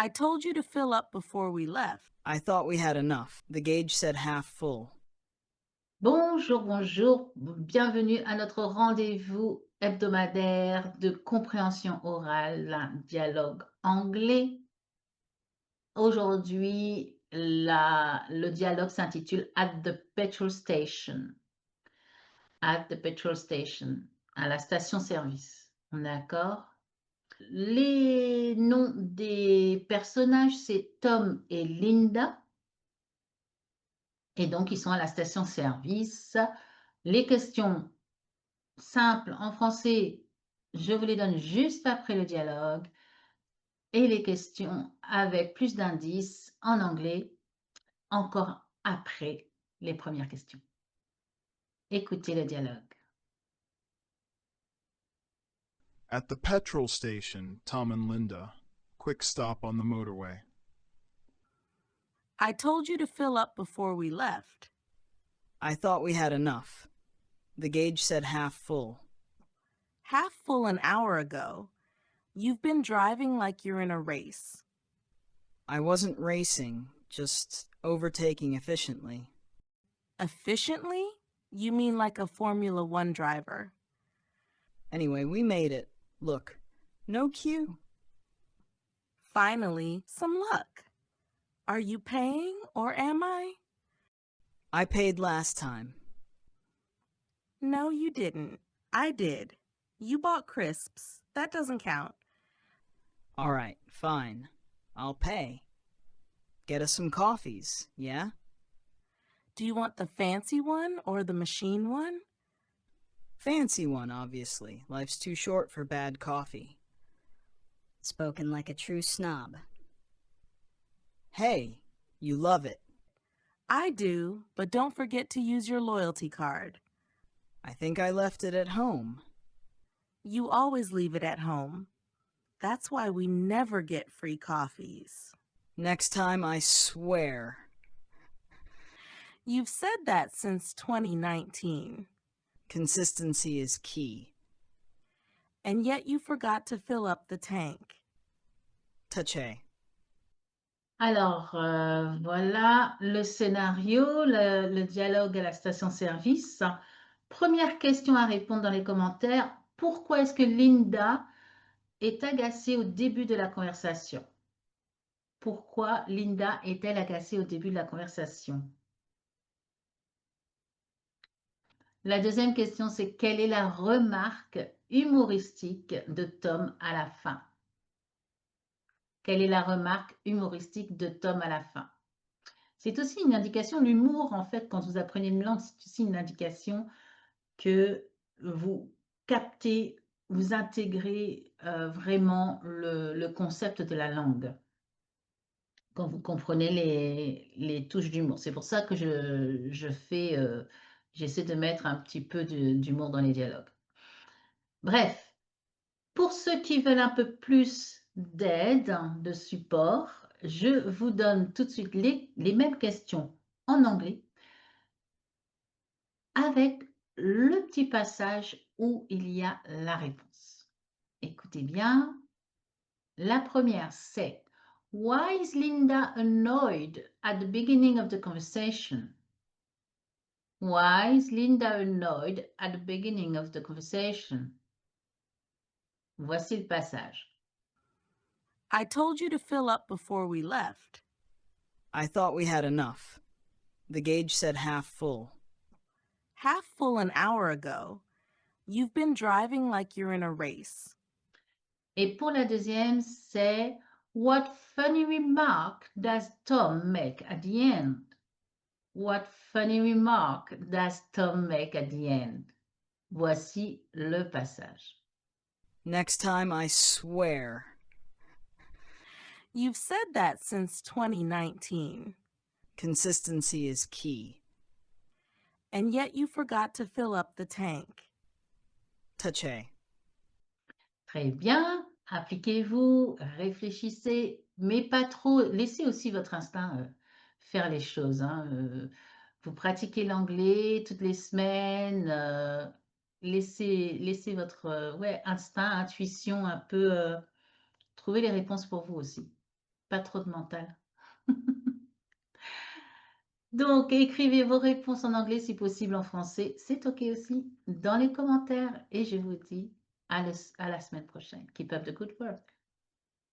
I told you to fill up before we left. I thought we had enough. The gauge said half full. Bonjour, bonjour, bienvenue à notre rendez-vous hebdomadaire de compréhension orale, un dialogue anglais. Aujourd'hui, le dialogue s'intitule At the petrol station. At the petrol station, à la station-service. On est d'accord? Les noms des personnages, c'est Tom et Linda. Et donc, ils sont à la station-service. Les questions simples en français, je vous les donne juste après le dialogue. Et les questions avec plus d'indices en anglais, encore après les premières questions. Écoutez le dialogue. At the petrol station, Tom and Linda. Quick stop on the motorway. I told you to fill up before we left. I thought we had enough. The gauge said half full. Half full an hour ago. You've been driving like you're in a race. I wasn't racing, just overtaking efficiently. Efficiently? You mean like a Formula One driver. Anyway, we made it. Look, no queue. Finally, some luck. Are you paying or am I? I paid last time. No, you didn't. I did. You bought crisps. That doesn't count. All right, fine. I'll pay. Get us some coffees, yeah? Do you want the fancy one or the machine one? Fancy one, obviously. Life's too short for bad coffee. Spoken like a true snob. Hey, you love it. I do, but don't forget to use your loyalty card. I think I left it at home. You always leave it at home. That's why we never get free coffees. Next time, I swear. You've said that since 2019. Consistency is key. And yet you forgot to fill up the tank. Taché. Alors, voilà le scénario, le dialogue à la station-service. Première question à répondre dans les commentaires. Pourquoi est-ce que Linda est agacée au début de la conversation? Pourquoi Linda est-elle agacée au début de la conversation? La deuxième question, c'est quelle est la remarque humoristique de Tom à la fin? Quelle est la remarque humoristique de Tom à la fin? C'est aussi une indication, l'humour, en fait, quand vous apprenez une langue, c'est aussi une indication que vous captez, vous intégrez vraiment le concept de la langue quand vous comprenez les touches d'humour. C'est pour ça que j'essaie de mettre un petit peu d'humour dans les dialogues. Bref, pour ceux qui veulent un peu plus d'aide, de support, je vous donne tout de suite les mêmes questions en anglais avec le petit passage où il y a la réponse. Écoutez bien. La première, c'est Why is Linda annoyed at the beginning of the conversation? Why is Linda annoyed at the beginning of the conversation? Voici le passage. I told you to fill up before we left. I thought we had enough. The gauge said half full. Half full an hour ago. You've been driving like you're in a race. Et pour la deuxième, c'est What funny remark does Tom make at the end? What funny remark does Tom make at the end? Voici le passage. Next time, I swear. You've said that since 2019. Consistency is key. And yet you forgot to fill up the tank. Taché. Très bien. Appliquez-vous, réfléchissez, mais pas trop. Laissez aussi votre instinct faire les choses. Hein. Vous pratiquez l'anglais toutes les semaines. Laissez votre instinct, intuition un peu trouver les réponses pour vous aussi. Pas trop de mental. Donc, écrivez vos réponses en anglais, si possible en français. C'est OK aussi, dans les commentaires. Et je vous dis à la semaine prochaine. Keep up the good work.